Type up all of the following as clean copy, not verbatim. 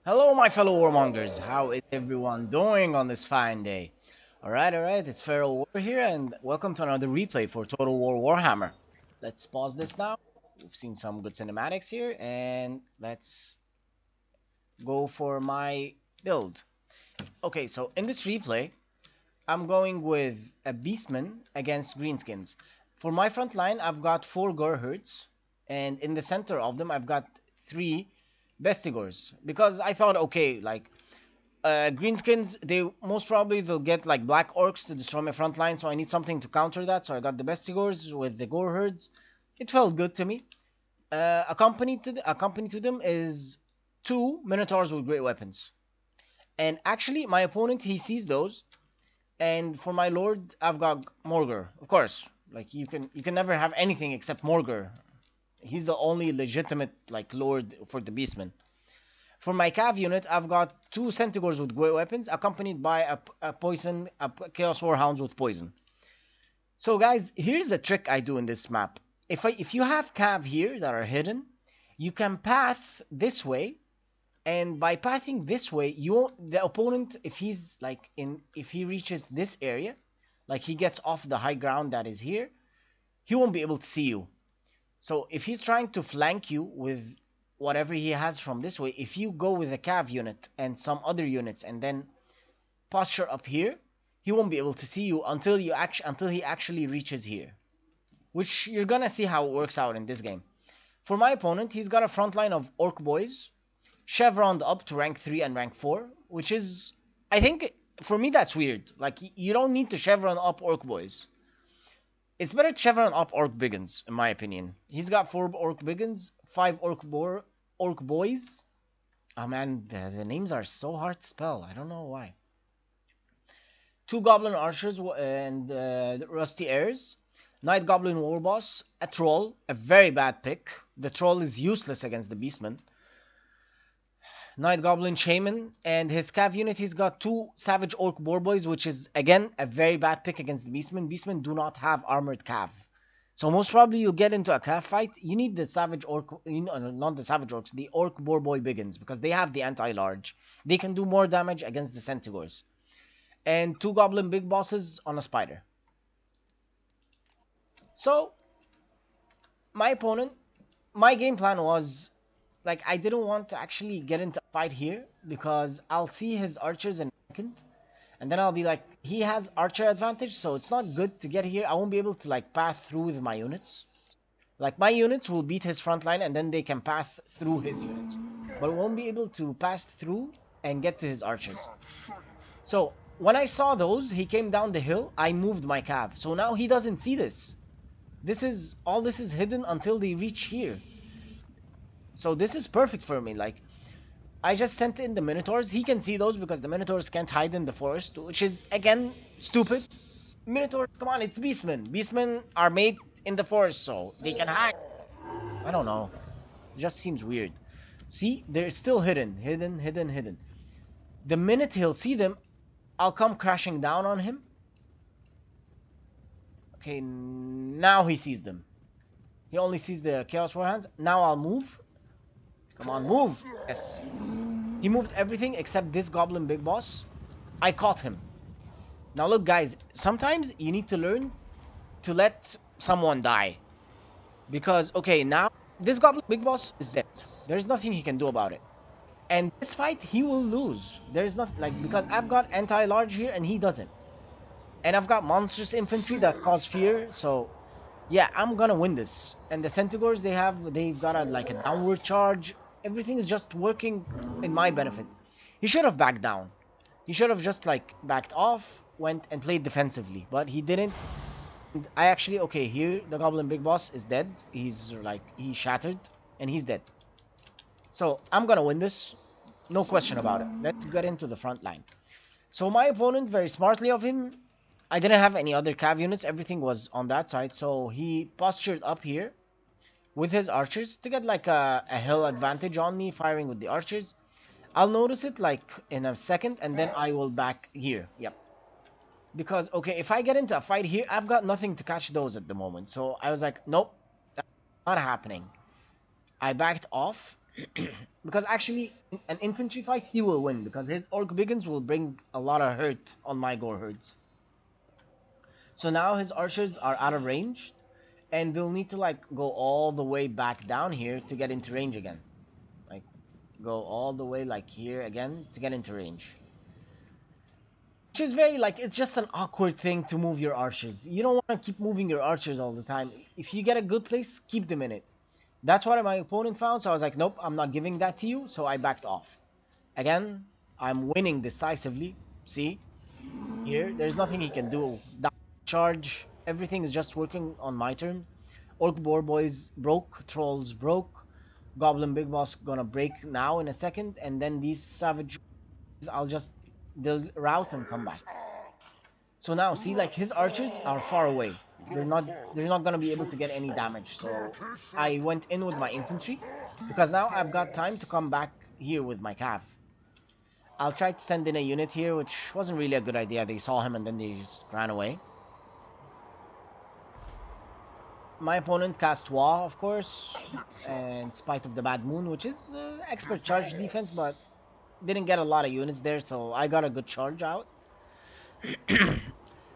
Hello, my fellow warmongers. How is everyone doing on this fine day? Alright, it's Feral War here, and welcome to another replay for Total War Warhammer. Let's pause this now. We've seen some good cinematics here, and let's go for my build. Okay, so in this replay, I'm going with a Beastman against Greenskins. For my front line, I've got 4 Gorherds, and in the center of them, I've got 3 Bestigors. Because I thought, okay, like, Greenskins, they'll get like black orcs to destroy my front line, so I need something to counter that. So I got the Bestigors with the Gorherds. It felt good to me. Accompanied to them is 2 Minotaurs with great weapons. And actually, my opponent, he sees those. And for my lord, I've got Morgur. Of course, like you can never have anything except Morgur. He's the only legitimate like lord for the Beastmen. For my cav unit, I've got 2 Centaurs with great weapons, accompanied by a Chaos Warhounds with poison. So guys, here's a trick I do in this map. If you have cav here that are hidden, you can path this way, and by pathing this way, the opponent, if he reaches this area, like he gets off the high ground that is here, he won't be able to see you. So if he's trying to flank you with whatever he has from this way, if you go with a cav unit and some other units and then posture up here, he won't be able to see you until he actually reaches here, which you're gonna see how it works out in this game. For my opponent, he's got a front line of orc boys, chevroned up to rank 3 and rank 4, which is, I think, for me that's weird. Like, you don't need to chevron up orc boys. It's better to chevron up orc biggins, in my opinion. He's got 4 orc biggins, 5 orc boys. Oh man, the names are so hard to spell. I don't know why. 2 goblin archers and rusty heirs. Night goblin warboss, a troll, a very bad pick. The troll is useless against the beastman. Night goblin shaman, and his cav unit, he's got 2 savage orc boar boys, which is again a very bad pick against the beastmen. Beastmen do not have armored cav. So most probably you'll get into a cav fight. You need the savage orc, not the savage orcs, the orc boar boy biggins, because they have the anti-large. They can do more damage against the centaurs. And 2 goblin big bosses on a spider. So my opponent, my game plan was, like, I didn't want to actually get into a fight here because I'll see his archers in second, and then I'll be like, he has archer advantage, so it's not good to get here. I won't be able to like pass through with my units. Like, my units will beat his front line and then they can pass through his units, but won't be able to pass through and get to his archers. So when I saw those, he came down the hill, I moved my cav. So now he doesn't see this. This is hidden until they reach here. So this is perfect for me. Like, I just sent in the Minotaurs. He can see those because the Minotaurs can't hide in the forest, which is, again, stupid. Minotaurs, come on, it's Beastmen. Beastmen are made in the forest, so they can hide. I don't know. It just seems weird. See, they're still hidden. Hidden. The minute he'll see them, I'll come crashing down on him. Okay, now he sees them. He only sees the Chaos Warhands. Now I'll move. Come on, move! Yes. He moved everything except this goblin big boss. I caught him. Now look, guys, sometimes you need to learn to let someone die. Because, okay, now this goblin big boss is dead. There's nothing he can do about it. And this fight, he will lose. There's not, like, because I've got anti-large here and he doesn't. And I've got monstrous infantry that cause fear, so yeah, I'm gonna win this. And the centaurs, they've got a downward charge. Everything is just working in my benefit. He should have backed down. He should have just like backed off, went and played defensively, but he didn't. And I actually, okay, here the goblin big boss is dead. He's shattered and he's dead. So I'm gonna win this, no question about it. Let's get into the front line. So my opponent, very smartly of him, I didn't have any other cav units. Everything was on that side, so he postured up here with his archers to get like a hill advantage on me, firing with the archers. I'll notice it like in a second, and then I will back here. Yep. Because, okay, if I get into a fight here, I've got nothing to catch those at the moment. So I was like, nope, that's not happening. I backed off, Because actually, an infantry fight, he will win because his orc biggins will bring a lot of hurt on my gore herds. So now his archers are out of range, and they'll need to like go all the way back down here to get into range again. Like go all the way like here again to get into range. Which is very like it's just an awkward thing to move your archers. You don't want to keep moving your archers all the time. If you get a good place, keep them in it. That's what my opponent found, so I was like, nope, I'm not giving that to you, so I backed off. Again, I'm winning decisively. See? Here, there's nothing he can do. That charge, everything is just working on my turn. Orc Boar Boys broke, Trolls broke, Goblin Big Boss gonna break now in a second, and then these Savage, I'll just, they'll route and come back. So now, see, like his archers are far away. They're not gonna be able to get any damage. So I went in with my infantry because now I've got time to come back here with my cav. I'll try to send in a unit here, which wasn't really a good idea. They saw him and then they just ran away. My opponent cast Wa, of course, and Spite of the Bad Moon, which is expert charge defense, but didn't get a lot of units there, so I got a good charge out.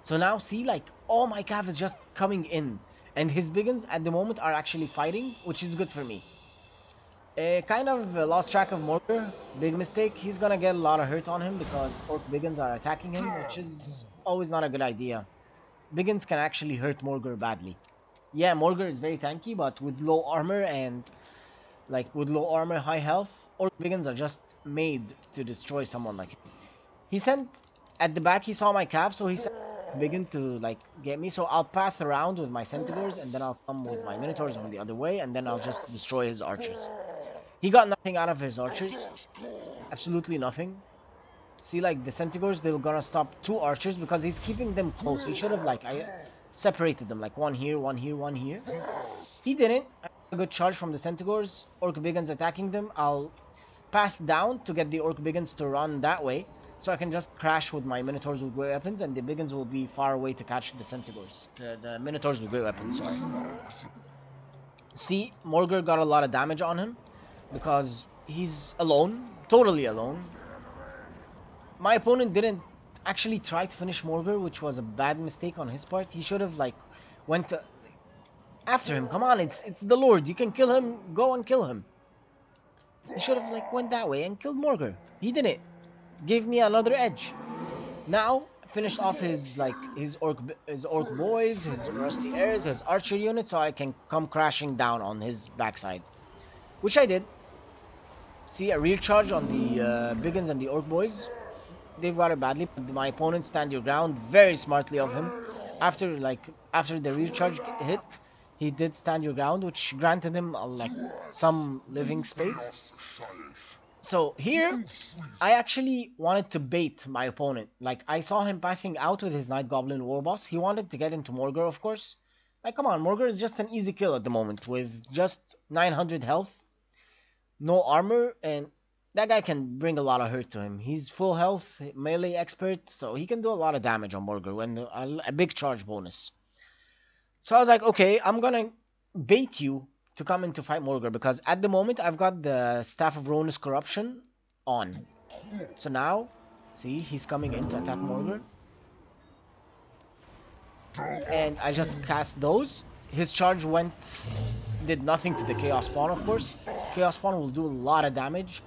So now see, like, all my cav is just coming in, and his biggins at the moment are actually fighting, which is good for me. Kind of lost track of Mortar, big mistake. He's gonna get a lot of hurt on him because Orc biggins are attacking him, which is always not a good idea. Biggins can actually hurt Morgar badly. Yeah, Morgar is very tanky, but with low armor and like with low armor, high health, Orc biggins are just made to destroy someone like him. He sent at the back. He saw my calf, so he sent Biggin to like get me. So I'll path around with my centaurs, and then I'll come with my minotaurs on the other way, and then I'll just destroy his archers. He got nothing out of his archers, absolutely nothing. See, like the centaurs, they're gonna stop two archers because he's keeping them close. He should have like I separated them, like one here, one here, one here. He didn't. I got a good charge from the centaurs. Orc biggins attacking them. I'll path down to get the Orc biggins to run that way, so I can just crash with my minotaurs with great weapons, and the biggins will be far away to catch the centaurs, the minotaurs with great weapons. Sorry. See, Morgar got a lot of damage on him because he's alone, totally alone. My opponent didn't actually try to finish Morgar, which was a bad mistake on his part. He should have like went after him. Come on, it's the Lord. You can kill him. Go and kill him. He should have like went that way and killed Morgar. He didn't. Gave me another edge. Now finished off his like his orc boys, his rusty heirs, his archer unit, so I can come crashing down on his backside, which I did. See, a rear charge on the biggins and the orc boys. They've got it badly, but my opponent stand your ground very smartly of him. After the rear charge hit, he did stand your ground, which granted him like some living space. So here, I actually wanted to bait my opponent. Like, I saw him pathing out with his Night Goblin Warboss. He wanted to get into Morgar, of course. Like, come on, Morgar is just an easy kill at the moment with just 900 health, no armor, and that guy can bring a lot of hurt to him. He's full health, melee expert, so he can do a lot of damage on Morgar when a big charge bonus. So I was like, okay, I'm gonna bait you to come in to fight Morgar because at the moment I've got the Staff of Ronus Corruption on. So now, see, he's coming in to attack Morgar. And I just cast those. His charge did nothing to the Chaos Spawn, of course. Chaos Spawn will do a lot of damage.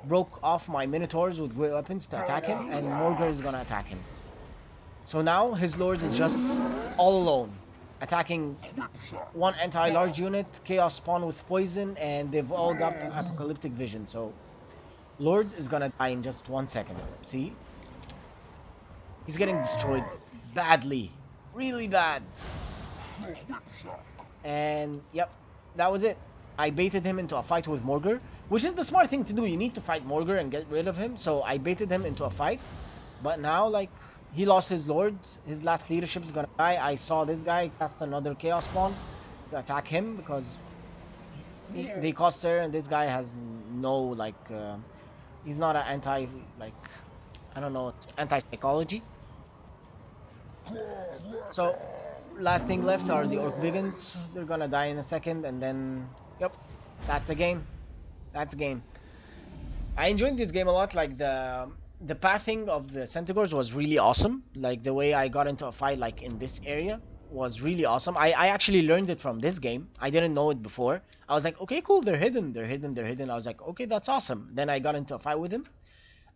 Broke off my Minotaurs with great weapons to attack him, and Morgar is gonna attack him. So now his Lord is just all alone, attacking one anti-large unit, Chaos Spawn with poison, and they've all got Apocalyptic Vision, so Lord is gonna die in just 1 second. See? He's getting destroyed badly. Really bad. And, yep, that was it. I baited him into a fight with Morgar, which is the smart thing to do. You need to fight Morgar and get rid of him, so I baited him into a fight. But now, like, he lost his Lord. His last leadership is gonna die. I saw this guy cast another Chaos Spawn to attack him because they cost her, and this guy has no, like, he's not an anti, like, I don't know, anti-psychology. So, last thing left are the Orc Biggins. They're gonna die in a second, and then, yep, that's a game. That's game. I enjoyed this game a lot. Like the pathing of the Centaurs was really awesome. Like the way I got into a fight like in this area was really awesome. I actually learned it from this game. I didn't know it before. I was like, okay, cool, they're hidden, they're hidden, they're hidden. I was like, okay, that's awesome. Then I got into a fight with him.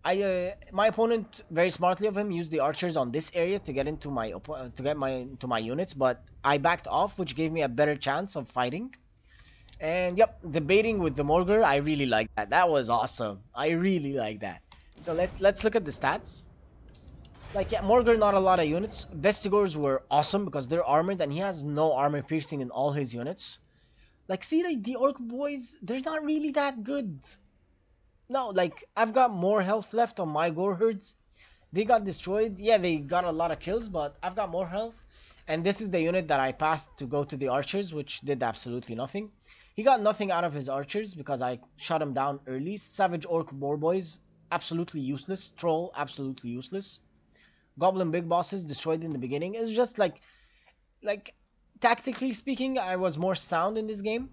My opponent very smartly of him used the archers on this area to get into my units, but I backed off, which gave me a better chance of fighting. And yep, the baiting with the Morgar, I really like that. That was awesome. I really like that. So let's look at the stats. Like yeah, Morgar not a lot of units. Vestigors were awesome because they're armored and he has no armor piercing in all his units. Like see like the Orc boys, they're not really that good. No, like I've got more health left on my Gore herds. They got destroyed. Yeah, they got a lot of kills, but I've got more health. And this is the unit that I pathed to go to the archers, which did absolutely nothing. He got nothing out of his archers because I shot him down early. Savage Orc Boar Boys, absolutely useless. Troll, absolutely useless. Goblin Big Bosses destroyed in the beginning. It's just like tactically speaking, I was more sound in this game.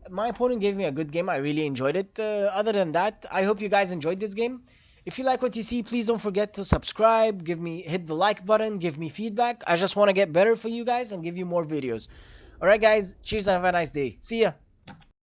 My opponent gave me a good game. I really enjoyed it. Other than that, I hope you guys enjoyed this game. If you like what you see, please don't forget to subscribe, hit the like button, give me feedback. I just want to get better for you guys and give you more videos. Alright guys, cheers and have a nice day. See ya.